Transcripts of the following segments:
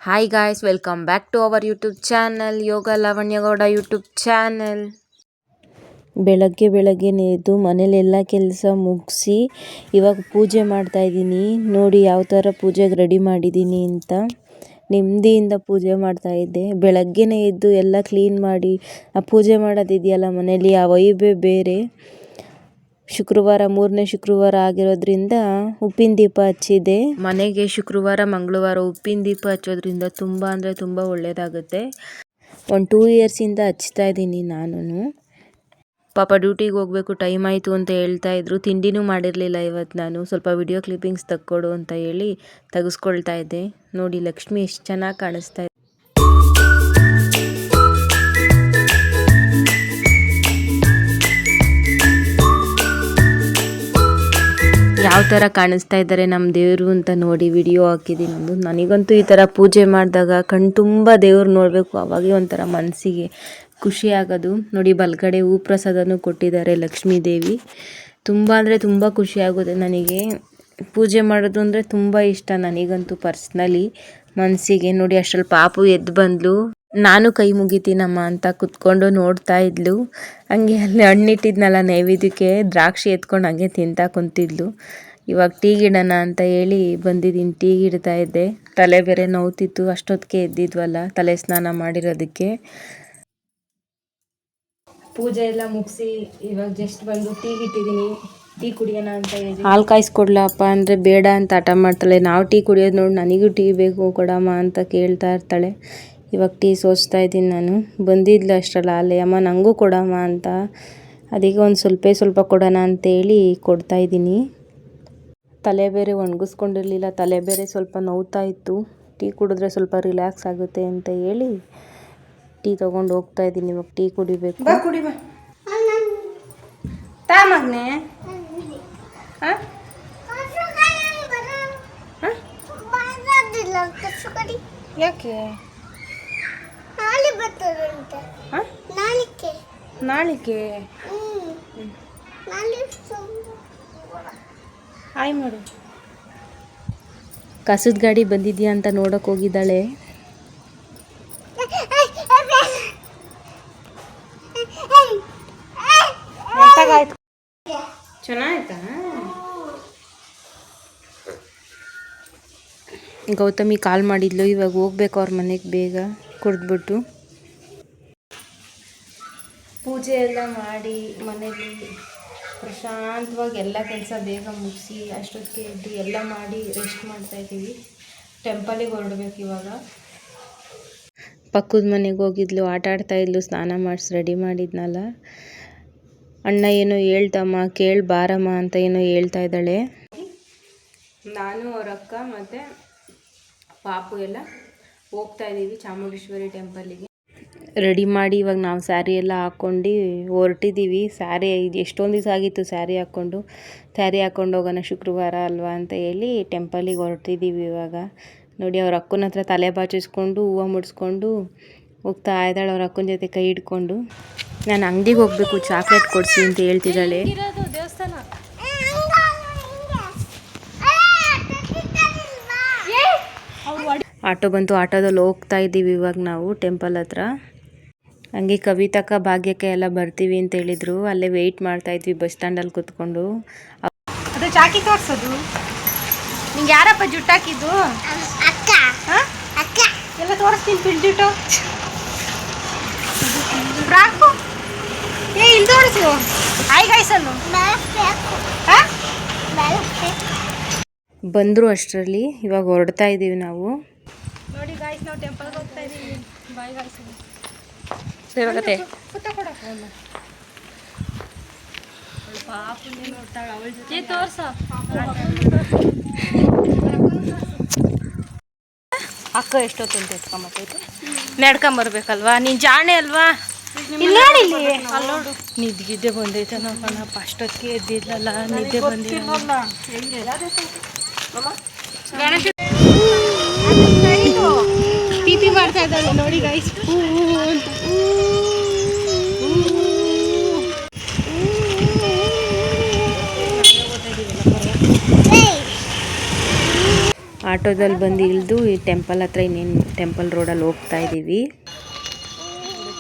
Hi guys, welcome back to our YouTube channel, yoga ಲಾವಣ್ಯಗೌಡ YouTube channel. ಬೆಳಗ್ಗೆ ಎದ್ದು ಮನೇಲೆಲ್ಲ ಕೆಲಸ ಮುಗಿಸಿ ಇವಾಗ ಪೂಜೆ ಮಾಡ್ತಾ ಇದ್ದೀನಿ. ನೋಡಿ ಯಾವ ಥರ ಪೂಜೆಗೆ ರೆಡಿ ಮಾಡಿದ್ದೀನಿ ಅಂತ. ನೆಮ್ಮದಿಯಿಂದ ಪೂಜೆ ಮಾಡ್ತಾ ಇದ್ದೆ. ಬೆಳಗ್ಗೆನೇ ಎದ್ದು ಎಲ್ಲ ಕ್ಲೀನ್ ಮಾಡಿ ಆ ಪೂಜೆ ಮಾಡೋದಿದೆಯಲ್ಲ ಮನೇಲಿ, ಆ ವೈಬೇ ಬೇರೆ. ಶುಕ್ರವಾರ 3ನೇ ಶುಕ್ರವಾರ ಆಗಿರೋದ್ರಿಂದ ಉಪ್ಪಿನ ದೀಪ ಹಚ್ಚಿದೆ ಮನೆಗೆ. ಶುಕ್ರವಾರ ಮಂಗಳವಾರ ಉಪ್ಪಿನ ದೀಪ ಹಚ್ಚೋದ್ರಿಂದ ತುಂಬ ಅಂದರೆ ತುಂಬ ಒಳ್ಳೆಯದಾಗುತ್ತೆ. 2 ಇಯರ್ಸಿಂದ ಹಚ್ತಾ ಇದ್ದೀನಿ ನಾನು. ಪಾಪ ಡ್ಯೂಟಿಗೆ ಹೋಗಬೇಕು, ಟೈಮ್ ಆಯಿತು ಅಂತ ಹೇಳ್ತಾ ಇದ್ರು. ತಿಂಡಿನೂ ಮಾಡಿರಲಿಲ್ಲ ಇವತ್ತು. ನಾನು ಸ್ವಲ್ಪ ವಿಡಿಯೋ ಕ್ಲಿಪ್ಪಿಂಗ್ಸ್ ತಕ್ಕೊಡು ಅಂತ ಹೇಳಿ ತೆಗೆಸ್ಕೊಳ್ತಾ ಇದ್ದೆ. ನೋಡಿ ಲಕ್ಷ್ಮಿ ಎಷ್ಟು ಚೆನ್ನಾಗಿ ಕಾಣಿಸ್ತಾ ಇದೆ. ಯಾವ ಥರ ಕಾಣಿಸ್ತಾ ಇದ್ದಾರೆ ನಮ್ಮ ದೇವರು ಅಂತ ನೋಡಿ ವಿಡಿಯೋ ಹಾಕಿದ್ದೀನಿ ಒಂದು. ನನಗಂತೂ ಈ ಥರ ಪೂಜೆ ಮಾಡಿದಾಗ ಕಣ್ಣು ತುಂಬ ದೇವ್ರು ನೋಡಬೇಕು, ಅವಾಗೇ ಒಂಥರ ಮನಸ್ಸಿಗೆ ಖುಷಿ ಆಗೋದು. ನೋಡಿ ಬಲ್ಗಡೆ ಹೂ ಪ್ರಸಾದನೂ ಕೊಟ್ಟಿದ್ದಾರೆ ಲಕ್ಷ್ಮೀ ದೇವಿ. ತುಂಬ ಅಂದರೆ ತುಂಬ ಖುಷಿ ಆಗುತ್ತೆ ನನಗೆ. ಪೂಜೆ ಮಾಡೋದು ಅಂದರೆ ತುಂಬ ಇಷ್ಟ ನನಗಂತೂ ಪರ್ಸ್ನಲಿ ಮನಸ್ಸಿಗೆ. ನೋಡಿ ಅಷ್ಟರಲ್ಲಿ ಪಾಪು ಎದ್ದು ಬಂದ್ಲು. ನಾನು ಕೈ ಮುಗಿತೀನಮ್ಮ ಅಂತ ಕುತ್ಕೊಂಡು ನೋಡ್ತಾ ಇದ್ಲು. ಹಂಗೆ ಅಲ್ಲಿ ಹಣ್ಣಿಟ್ಟಿದ್ನಲ್ಲ ನೈವೇದ್ಯಕ್ಕೆ, ದ್ರಾಕ್ಷಿ ಎತ್ಕೊಂಡು ಹಂಗೆ ತಿಂತಾ ಕುಂತಿದ್ಲು. ಇವಾಗ ಟೀ ಗಿಡೋಣ ಅಂತ ಹೇಳಿ ಬಂದಿದ್ದೀನಿ. ಟೀ ಗಿಡ್ತಾ ಇದ್ದೆ. ತಲೆ ಬೇರೆ ನೋವ್ತಿತ್ತು, ಅಷ್ಟೊತ್ತಿಗೆ ಎದ್ದಿದ್ವಲ್ಲ ತಲೆ ಸ್ನಾನ ಮಾಡಿರೋದಕ್ಕೆ. ಪೂಜೆ ಎಲ್ಲ ಮುಗಿಸಿ ಇವಾಗ ಜಸ್ಟ್ ಬಂದು ಟೀ ಇಟ್ಟಿದ್ದೀನಿ. ಟೀ ಕುಡಿಯೋಣ ಅಂತ ಹೇಳಿ. ಹಾಲು ಕಾಯಿಸ್ಕೊಡ್ಲಪ್ಪ ಅಂದರೆ ಬೇಡ ಅಂತ ಹಠ ಮಾಡ್ತಾಳೆ. ನಾವು ಟೀ ಕುಡಿಯೋದು ನೋಡಿ ನನಗೂ ಟೀ ಬೇಕು ಕೊಡಮ್ಮ ಅಂತ ಕೇಳ್ತಾ ಇರ್ತಾಳೆ. ಇವಾಗ ಟೀ ಸೋಸ್ತಾ ಇದ್ದೀನಿ ನಾನು. ಬಂದಿದ್ಲು ಅಷ್ಟರಲ್ಲ ಅಲ್ಲೇ, ಅಮ್ಮ ನನಗೂ ಕೊಡಮ್ಮ ಅಂತ. ಅದಕ್ಕೆ ಒಂದು ಸ್ವಲ್ಪ ಕೊಡೋಣ ಅಂತೇಳಿ ಕೊಡ್ತಾಯಿದ್ದೀನಿ. ತಲೆ ಬೇರೆ ಒಣಗಿಸ್ಕೊಂಡಿರಲಿಲ್ಲ, ತಲೆ ಬೇರೆ ಸ್ವಲ್ಪ ನೋವ್ತಾ ಇತ್ತು. ಟೀ ಕುಡಿದ್ರೆ ಸ್ವಲ್ಪ ರಿಲ್ಯಾಕ್ಸ್ ಆಗುತ್ತೆ ಅಂತ ಹೇಳಿ ಟೀ ತೊಗೊಂಡು ಹೋಗ್ತಾ ಇದ್ದೀನಿ. ಇವಾಗ ಟೀ ಕುಡಿಬೇಕು. ಮಗನೇ ಯಾಕೆ ನಾಳಿಕೆ ಹಾಯ್ ಮಾಡು. ಕಸದ ಗಾಡಿ ಬಂದಿದ್ಯಾ ಅಂತ ನೋಡಕ್ ಹೋಗಿದ್ದಾಳೆ. ಚೆನ್ನಾಯ್ತಾ? ಗೌತಮಿ ಕಾಲ್ ಮಾಡಿದ್ಲು. ಇವಾಗ ಹೋಗ್ಬೇಕು ಅವ್ರ ಮನೆಗೆ ಬೇಗ ಕುಡಿದ್ಬಿಟ್ಟು. ಪೂಜೆ ಎಲ್ಲ ಮಾಡಿ ಮನೇಲಿ ಪ್ರಶಾಂತವಾಗಿ ಎಲ್ಲ ಕೆಲಸ ಬೇಗ ಮುಗಿಸಿ ಅಷ್ಟೊತ್ತಿಗೆ ಎದ್ದು ಎಲ್ಲ ಮಾಡಿ ರೆಸ್ಟ್ ಮಾಡ್ತಾಯಿದ್ದೀವಿ. ಟೆಂಪಲಿಗೆ ಹೊರಡ್ಬೇಕು ಇವಾಗ. ಪಕ್ಕದ ಮನೆಗೆ ಹೋಗಿದ್ಲು, ಆಟ ಆಡ್ತಾಯಿದ್ಲು. ಸ್ನಾನ ಮಾಡಿಸಿ ರೆಡಿ ಮಾಡಿದ್ನಲ್ಲ. ಅಣ್ಣ ಏನೋ ಹೇಳ್ತಮ್ಮ, ಕೇಳಿ ಬಾರಮ್ಮ ಅಂತ ಏನೋ ಹೇಳ್ತಾ ಇದ್ದಾಳೆ. ನಾನು ಅವ್ರ ಅಕ್ಕ ಮತ್ತು ಪಾಪು ಎಲ್ಲ ಹೋಗ್ತಾ ಇದ್ದೀವಿ ಚಾಮುಂಡೇಶ್ವರಿ ಟೆಂಪಲಿಗೆ. ರೆಡಿ ಮಾಡಿ ಇವಾಗ ನಾವು ಸ್ಯಾರಿ ಎಲ್ಲ ಹಾಕ್ಕೊಂಡು ಹೊರಟಿದ್ದೀವಿ. ಸ್ಯಾರಿ ಎಷ್ಟೊಂದು ದಿವಸ ಆಗಿತ್ತು ಸ್ಯಾರಿ ಹಾಕ್ಕೊಂಡು ಹೋಗೋಣ ಶುಕ್ರವಾರ ಅಲ್ವಾ ಅಂತ ಹೇಳಿ ಟೆಂಪಲಿಗೆ ಹೊರಟಿದ್ದೀವಿ ಇವಾಗ. ನೋಡಿ ಅವ್ರ ಅಕ್ಕನ ಹತ್ರ ತಲೆ ಬಾಚಿಸ್ಕೊಂಡು ಹೂವು ಮುಡಿಸ್ಕೊಂಡು ಹೋಗ್ತಾ ಇದ್ದಾಳೆ ಅವ್ರ ಅಕ್ಕನ ಜೊತೆ ಕೈ ಹಿಡ್ಕೊಂಡು. ನಾನು ಅಂಗಡಿಗೆ ಹೋಗಬೇಕು, ಚಾಕ್ಲೇಟ್ ಕೊಡಿಸಿ ಅಂತ ಹೇಳ್ತಿದ್ದಾಳೆ. ಆಟೋ ಬಂತು, ಆಟೋದಲ್ಲಿ ಹೋಗ್ತಾ ಇದ್ದೀವಿ ಇವಾಗ ನಾವು ಟೆಂಪಲ್ ಹತ್ರ. ಹಂಗೆ ಕವಿತಕ್ಕ ಭಾಗ್ಯಕ್ಕೆ ಎಲ್ಲ ಬರ್ತೀವಿ ಅಂತ ಹೇಳಿದ್ರು. ಅಲ್ಲೇ ವೆಯ್ಟ್ ಮಾಡ್ತಾ ಇದ್ವಿ ಬಸ್ ಸ್ಟ್ಯಾಂಡಲ್ಲಿ ಕೂತ್ಕೊಂಡು. ಅದು ಚಾಕಿ ತೋರಿಸೋದು. ನಿಂಗೆ ಯಾರಪ್ಪ ಜುಟ್ಟಾಕಿದ್ದು? ಅಕ್ಕ. ಅಕ್ಕ ಎಲ್ಲ ತೋರಿಸ್ತೀನಿ. ಪಿಲ್ಜುಟ್ಟು ಫ್ರಾಕು ಇಲ್ಲಿ ತೋರಿಸು. ಹಾಯ್ ಗಾಯ್ಸನ್ನು ಬಂದರು ಅಷ್ಟರಲ್ಲಿ. ಇವಾಗ ಹೊರಡ್ತಾ ಇದ್ದೀವಿ ನಾವು. ನೋಡಿ ಗಾಯ್ಸ್, ನಾವು ಟೆಂಪಲ್ಗೆ ಹೋಗ್ತಾ ಇದ್ದೀವಿ. Bye guys. ಸೇವಾಗತ್ತೆ ಅಕ್ಕ ಎಷ್ಟೊತ್ತು ಅಂತ ಎತ್ಕೊಂಬತ್ತೈತೆ. ನಡ್ಕೊಂಬರ್ಬೇಕಲ್ವಾ, ನೀನು ಜಾಣೆ ಅಲ್ವಾ? ಇಲ್ಲಿ ನೋಡು, ನಿದ್ದೆ ಬಂದೈತೆ ನೋಡಪ್ಪ. ಅಷ್ಟೊತ್ತಿಗೆ ಎದ್ದಿದ್ಲಲ್ಲ, ನಿದ್ದೆ ಬಂದಿಲ್ಲ. ಪಿ ಮಾಡ್ತಾ ಇದ್ದಾಳೆ ನೋಡಿ ಗೈಸ್. ಆಟೋದಲ್ಲಿ ಬಂದು ಇಳಿದು ಈ ಟೆಂಪಲ್ ಹತ್ರ ಇನ್ನೇನು ಟೆಂಪಲ್ ರೋಡಲ್ಲಿ ಹೋಗ್ತಾ ಇದ್ದೀವಿ.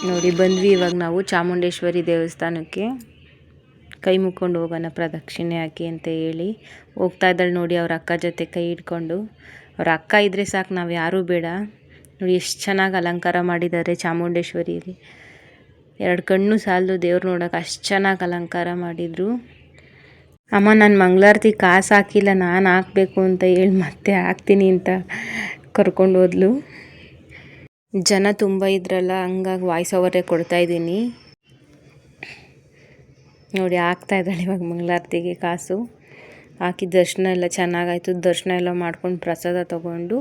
ನೋಡಿ ಬಂದ್ವಿ ಇವಾಗ ನಾವು ಚಾಮುಂಡೇಶ್ವರಿ ದೇವಸ್ಥಾನಕ್ಕೆ. ಕೈ ಮುಕ್ಕೊಂಡು ಹೋಗೋಣ ಪ್ರದಕ್ಷಿಣೆ ಹಾಕಿ ಅಂತ ಹೇಳಿ ಹೋಗ್ತಾ ಇದ್ದಾಳೆ ನೋಡಿ ಅವ್ರ ಅಕ್ಕ ಜೊತೆ ಕೈ ಹಿಡ್ಕೊಂಡು. ಅವ್ರ ಅಕ್ಕ ಇದ್ದರೆ ಸಾಕು, ನಾವು ಯಾರೂ ಬೇಡ. ನೋಡಿ ಎಷ್ಟು ಚೆನ್ನಾಗಿ ಅಲಂಕಾರ ಮಾಡಿದ್ದಾರೆ ಚಾಮುಂಡೇಶ್ವರಿಯಲ್ಲಿ. 2 ಕಣ್ಣು ಸಾಲದು ದೇವ್ರು ನೋಡೋಕೆ, ಅಷ್ಟು ಚೆನ್ನಾಗಿ ಅಲಂಕಾರ ಮಾಡಿದರು. ಅಮ್ಮ ನಾನು ಮಂಗಳಾರತಿ ಕಾಸು ಹಾಕಿಲ್ಲ, ನಾನು ಹಾಕಬೇಕು ಅಂತ ಹೇಳಿ ಮತ್ತೆ ಹಾಕ್ತೀನಿ ಅಂತ ಕರ್ಕೊಂಡು ಹೋದ್ಲು. ಜನ ತುಂಬ ಇದ್ರಲ್ಲ, ಹಂಗಾಗಿ ವಾಯ್ಸ್ ಓವರೇ ಕೊಡ್ತಾಯಿದ್ದೀನಿ. ನೋಡಿ ಹಾಕ್ತಾ ಇದ್ದಾಳೆ ಇವಾಗ ಮಂಗಳಾರತಿಗೆ ಕಾಸು ಹಾಕಿ. ದರ್ಶನ ಎಲ್ಲ ಚೆನ್ನಾಗಾಯಿತು. ದರ್ಶನ ಎಲ್ಲ ಮಾಡ್ಕೊಂಡು ಪ್ರಸಾದ ತೊಗೊಂಡು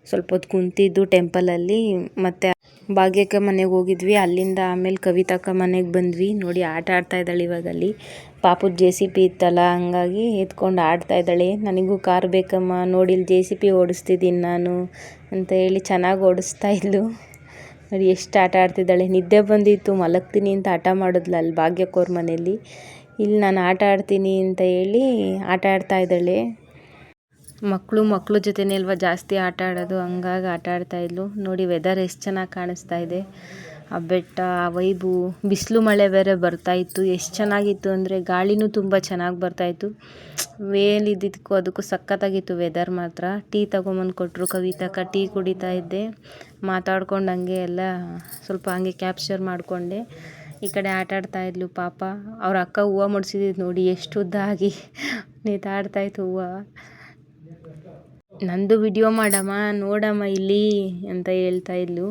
ಸ್ವಲ್ಪ ಹೊತ್ತು ಕುಂತಿದ್ದು ಟೆಂಪಲಲ್ಲಿ. ಮತ್ತು ಭಾಗ್ಯಕ್ಕ ಮನೆಗೆ ಹೋಗಿದ್ವಿ. ಅಲ್ಲಿಂದ ಆಮೇಲೆ ಕವಿತಕ್ಕ ಮನೆಗೆ ಬಂದ್ವಿ. ನೋಡಿ ಆಟ ಆಡ್ತಾ ಇದ್ದಾಳೆ ಇವಾಗ ಅಲ್ಲಿ. ಪಾಪದ JCB ಇತ್ತಲ್ಲ, ಹಂಗಾಗಿ ಎತ್ಕೊಂಡು ಆಡ್ತಾ ಇದ್ದಾಳೆ. ನನಗೂ ಕಾರ್ ಬೇಕಮ್ಮ, ನೋಡಿ ಇಲ್ಲಿ JCB ಓಡಿಸ್ತಿದ್ದೀನಿ ನಾನು ಅಂತ ಹೇಳಿ ಚೆನ್ನಾಗಿ ಓಡಿಸ್ತಾ ಇದ್ಲು. ನೋಡಿ ಎಷ್ಟು ಆಟ ಆಡ್ತಿದ್ದಾಳೆ. ನಿದ್ದೆ ಬಂದಿತ್ತು, ಮಲಗ್ತೀನಿ ಅಂತ ಆಟ ಮಾಡಿದ್ಲು ಅಲ್ಲಿ ಭಾಗ್ಯಕ್ಕವ್ರ ಮನೇಲಿ. ಇಲ್ಲಿ ನಾನು ಆಟ ಆಡ್ತೀನಿ ಅಂತ ಹೇಳಿ ಆಟ ಆಡ್ತಾ ಇದ್ದಾಳೆ. ಮಕ್ಕಳು ಜೊತೆನೇ ಅಲ್ವಾ ಜಾಸ್ತಿ ಆಟ ಆಡೋದು, ಹಂಗಾಗಿ ಆಟ ಆಡ್ತಾಯಿದ್ಲು. ನೋಡಿ ವೆದರ್ ಎಷ್ಟು ಚೆನ್ನಾಗಿ ಕಾಣಿಸ್ತಾ ಇದೆ. ಆ ಬೆಟ್ಟ, ಆ ವೈಬು, ಬಿಸಿಲು ಮಳೆ ಬೇರೆ ಬರ್ತಾಯಿತ್ತು. ಎಷ್ಟು ಚೆನ್ನಾಗಿತ್ತು ಅಂದರೆ ಗಾಳಿನೂ ತುಂಬ ಚೆನ್ನಾಗಿ ಬರ್ತಾಯಿತ್ತು. ವೇಲಿದ್ದಕ್ಕೂ ಅದಕ್ಕೂ ಸಖತ್ತಾಗಿತ್ತು ವೆದರ್ ಮಾತ್ರ. ಟೀ ತೊಗೊಂಬಂದು ಕೊಟ್ಟರು ಕವಿತಕ್ಕ. ಟೀ ಕುಡಿತಾ ಇದ್ದೆ, ಮಾತಾಡ್ಕೊಂಡು ಹಂಗೆ ಎಲ್ಲ ಸ್ವಲ್ಪ ಹಂಗೆ ಕ್ಯಾಪ್ಚರ್ ಮಾಡಿಕೊಂಡೆ. ಈ ಕಡೆ ಆಟ ಆಡ್ತಾಯಿದ್ಲು ಪಾಪ. ಅವ್ರ ಅಕ್ಕ ಹೂವು ಮುಡ್ಸಿದ್ದು ನೋಡಿ ಎಷ್ಟು ಉದ್ದಾಗಿ ನೇತಾಡ್ತಾಯಿತ್ತು ಹೂವು. ನಂದು ವಿಡಿಯೋ ಮಾಡಮ್ಮ, ನೋಡಮ್ಮ ಇಲ್ಲಿ ಅಂತ ಹೇಳ್ತಾ ಇದ್ಲು.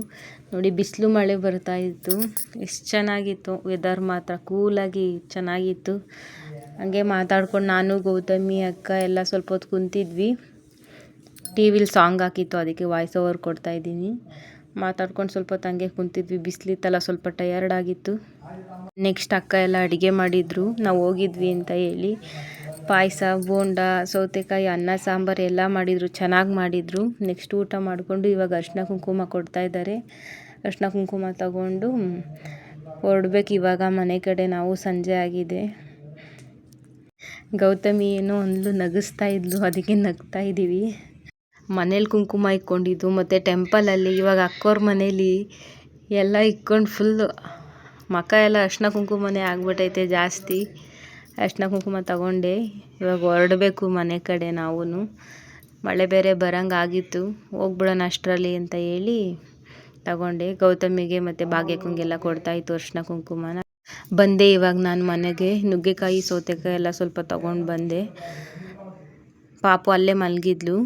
ನೋಡಿ ಬಿಸಿಲು ಮಳೆ ಬರ್ತಾಯಿತ್ತು. ಎಷ್ಟು ಚೆನ್ನಾಗಿತ್ತು ವೆದರ್ ಮಾತ್ರ, ಕೂಲಾಗಿ ಚೆನ್ನಾಗಿತ್ತು. ಹಂಗೆ ಮಾತಾಡ್ಕೊಂಡು ನಾನು ಗೌತಮಿ ಅಕ್ಕ ಎಲ್ಲ ಸ್ವಲ್ಪ ಹೊತ್ತು ಕುಂತಿದ್ವಿ. ಟಿವಿಲಿ ಸಾಂಗ್ ಹಾಕಿತ್ತು, ಅದಕ್ಕೆ ವಾಯ್ಸ್ ಓವರ್ ಕೊಡ್ತಾಯಿದ್ದೀನಿ. ಮಾತಾಡ್ಕೊಂಡು ಸ್ವಲ್ಪ ಹೊತ್ತು ಹಂಗೆ ಕುಂತಿದ್ವಿ. ಬಿಸಿಲಿತ್ತಲ್ಲ, ಸ್ವಲ್ಪ ಟಯರ್ಡ್ ಆಗಿತ್ತು. ನೆಕ್ಸ್ಟ್ ಅಕ್ಕ ಎಲ್ಲ ಅಡುಗೆ ಮಾಡಿದರು ನಾವು ಹೋಗಿದ್ವಿ ಅಂತ ಹೇಳಿ. ಪಾಯಸ, ಬೋಂಡ, ಸೌತೆಕಾಯಿ, ಅನ್ನ ಸಾಂಬಾರು ಎಲ್ಲ ಮಾಡಿದರು, ಚೆನ್ನಾಗಿ ಮಾಡಿದರು. ನೆಕ್ಸ್ಟ್ ಊಟ ಮಾಡಿಕೊಂಡು ಇವಾಗ ಅರಿಶಿನ ಕುಂಕುಮ ಕೊಡ್ತಾಯಿದ್ದಾರೆ. ಅರಿಶಿನ ಕುಂಕುಮ ತಗೊಂಡು ಹೊರಡ್ಬೇಕು ಇವಾಗ ಮನೆ ಕಡೆ ನಾವು. ಸಂಜೆ ಆಗಿದೆ. ಗೌತಮಿ ಏನೋ ಅಂದ್ಲು, ನಗಿಸ್ತಾ ಇದ್ಲು, ಅದಕ್ಕೆ ನಗ್ತಾ ಇದ್ದೀವಿ. ಮನೇಲಿ ಕುಂಕುಮ ಇಕ್ಕೊಂಡಿದ್ದು ಮತ್ತು ಟೆಂಪಲಲ್ಲಿ ಇವಾಗ ಅಕ್ಕೋರ ಮನೇಲಿ ಎಲ್ಲ ಇಕ್ಕೊಂಡು ಫುಲ್ಲು ಮಖ ಎಲ್ಲ ಅರಿಶಿನ ಕುಂಕುಮನೇ ಆಗ್ಬಿಟ್ಟೈತೆ ಜಾಸ್ತಿ. ಅರಿಶಿನ ಕುಂಕುಮ ತಗೊಂಡೆ ಇವಾಗ ಹೊರಡಬೇಕು ಮನೆ ಕಡೆ ನಾವು. ಮಳೆ ಬೇರೆ ಬರೋಂಗಾಗಿತ್ತು, ಹೋಗ್ಬಿಡೋಣ ಅಷ್ಟರಲ್ಲಿ ಅಂತ ಹೇಳಿ ತಗೊಂಡೆ. ಗೌತಮಿಗೆ ಮತ್ತು ಭಾಗ್ಯಕ್ಕಂಗೆಲ್ಲ ಕೊಡ್ತಾಯಿತ್ತು ಅರಿಶಿನ ಕುಂಕುಮನ. ಬಂದೆ ಇವಾಗ ನಾನು ಮನೆಗೆ. ನುಗ್ಗೆಕಾಯಿ, ಸೌತೆಕಾಯಿ ಎಲ್ಲ ಸ್ವಲ್ಪ ತೊಗೊಂಡು ಬಂದೆ. ಪಾಪು ಅಲ್ಲೇ ಮಲಗಿದ್ಲು.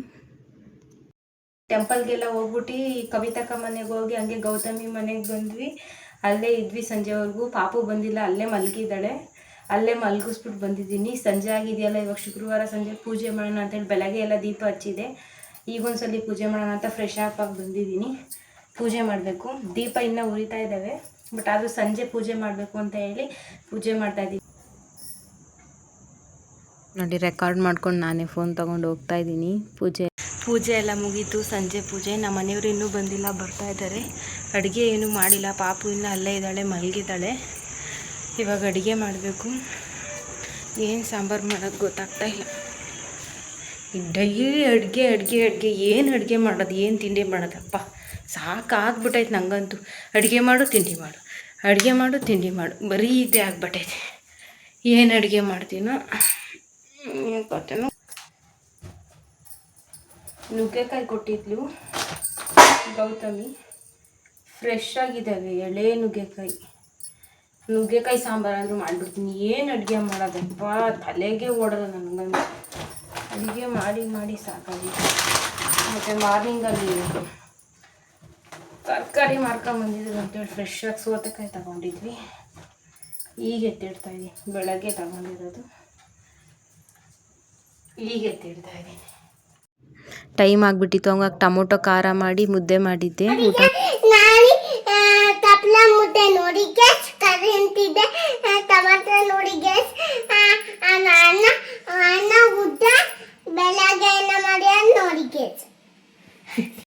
ಟೆಂಪಲ್ಗೆಲ್ಲ ಹೋಗ್ಬಿಟ್ಟು ಕವಿತಕ್ಕ ಮನೆಗೆ ಹೋಗಿ ಹಂಗೆ ಗೌತಮಿ ಮನೆಗೆ ಬಂದ್ವಿ. ಅಲ್ಲೇ ಇದ್ವಿ ಸಂಜೆವರೆಗೂ. ಪಾಪು ಬಂದಿಲ್ಲ, ಅಲ್ಲೇ ಮಲಗಿದ್ದಾಳೆ. ಅಲ್ಲೇ ಮಲಗಿಸ್ಬಿಟ್ಟು ಬಂದಿದ್ದೀನಿ. ಸಂಜೆ ಆಗಿದೆಯಲ್ಲ, ಇವಾಗ ಶುಕ್ರವಾರ ಸಂಜೆ ಪೂಜೆ ಮಾಡೋಣ ಅಂತೇಳಿ ಬೆಳಗ್ಗೆ ಎಲ್ಲ ದೀಪ ಹಚ್ಚಿದೆ. ಈಗೊಂದ್ಸಲಿ ಪೂಜೆ ಮಾಡೋಣ ಅಂತ ಫ್ರೆಶ್ ಅಪ್ ಆಗಿ ಬಂದಿದ್ದೀನಿ. ಪೂಜೆ ಮಾಡಬೇಕು. ದೀಪ ಇನ್ನೂ ಉರಿತಾ ಇದ್ದಾವೆ, ಬಟ್ ಆದರೂ ಸಂಜೆ ಪೂಜೆ ಮಾಡಬೇಕು ಅಂತ ಹೇಳಿ ಪೂಜೆ ಮಾಡ್ತಾಯಿದ್ದೀನಿ. ನೋಡಿ ರೆಕಾರ್ಡ್ ಮಾಡ್ಕೊಂಡು ನಾನೇ ಫೋನ್ ತೊಗೊಂಡು ಹೋಗ್ತಾಯಿದ್ದೀನಿ. ಪೂಜೆ ಎಲ್ಲ ಮುಗೀತು, ಸಂಜೆ ಪೂಜೆ. ನಮ್ಮ ಮನೆಯವರು ಇನ್ನೂ ಬಂದಿಲ್ಲ, ಬರ್ತಾ ಇದ್ದಾರೆ. ಅಡುಗೆ ಏನೂ ಮಾಡಿಲ್ಲ, ಪಾಪು ಇನ್ನೂ ಅಲ್ಲೇ ಇದ್ದಾಳೆ, ಮಲಗಿದ್ದಾಳೆ. ಇವಾಗ ಅಡುಗೆ ಮಾಡಬೇಕು. ಏನು ಸಾಂಬಾರು ಮಾಡೋದು ಗೊತ್ತಾಗ್ತಾಯಿಲ್ಲ. ಡೈಲಿ ಅಡುಗೆ ಏನು ಅಡುಗೆ ಮಾಡೋದು, ಏನು ತಿಂಡಿ ಮಾಡೋದಪ್ಪ, ಸಾಕಾಗ್ಬಿಟ್ಟೈತೆ ನನಗಂತೂ. ಅಡುಗೆ ಮಾಡು ತಿಂಡಿ ಮಾಡು, ಅಡುಗೆ ಮಾಡು ತಿಂಡಿ ಮಾಡು, ಬರೀ ಇದೇ ಆಗ್ಬಿಟ್ಟೈತೆ. ಏನು ಅಡುಗೆ ಮಾಡ್ತೀನೋ ಗೊತ್ತೇನೋ. ನುಗ್ಗೆಕಾಯಿ ಕೊಟ್ಟಿದ್ಲು ಗೌತಮಿ, ಫ್ರೆಶ್ ಆಗಿದ್ದಾವೆ ಎಳೆ ನುಗ್ಗೆಕಾಯಿ ಸಾಂಬಾರಾದರೂ ಮಾಡಿಬಿಡ್ತೀನಿ. ಏನು ಅಡುಗೆ ಮಾಡೋದಪ್ಪ, ತಲೆಗೆ ಓಡೋದು ನನಗಂತೂ. ಅಡುಗೆ ಮಾಡಿ ಸಾಕಾಗಿದೆ. ಮತ್ತು ಮಾರ್ನಿಂಗಲ್ಲಿ ತರಕಾರಿ ಮಾರ್ಕೊಂಬಂದಿದ್ರು ಅಂತೇಳಿ ಫ್ರೆಶ್ಶಾಗಿ ಸೌತೆಕಾಯಿ ತಗೊಂಡಿದ್ವಿ. ಈಗ ಎತ್ತಿಡ್ತಾಯಿದ್ದೀನಿ. ಬೆಳಗ್ಗೆ ತಗೊಂಡಿರೋದು, ಈಗ ಎತ್ತಿಡ್ತಾಯಿದ್ದೀನಿ. ಟೈಮ್ ಆಗಿಬಿಟ್ಟಿತ್ತು. ಹಂಗಾಗಿ ಟೊಮೊಟೊ ಖಾರ ಮಾಡಿ ಮುದ್ದೆ ಮಾಡಿದ್ದೆ, ಊಟ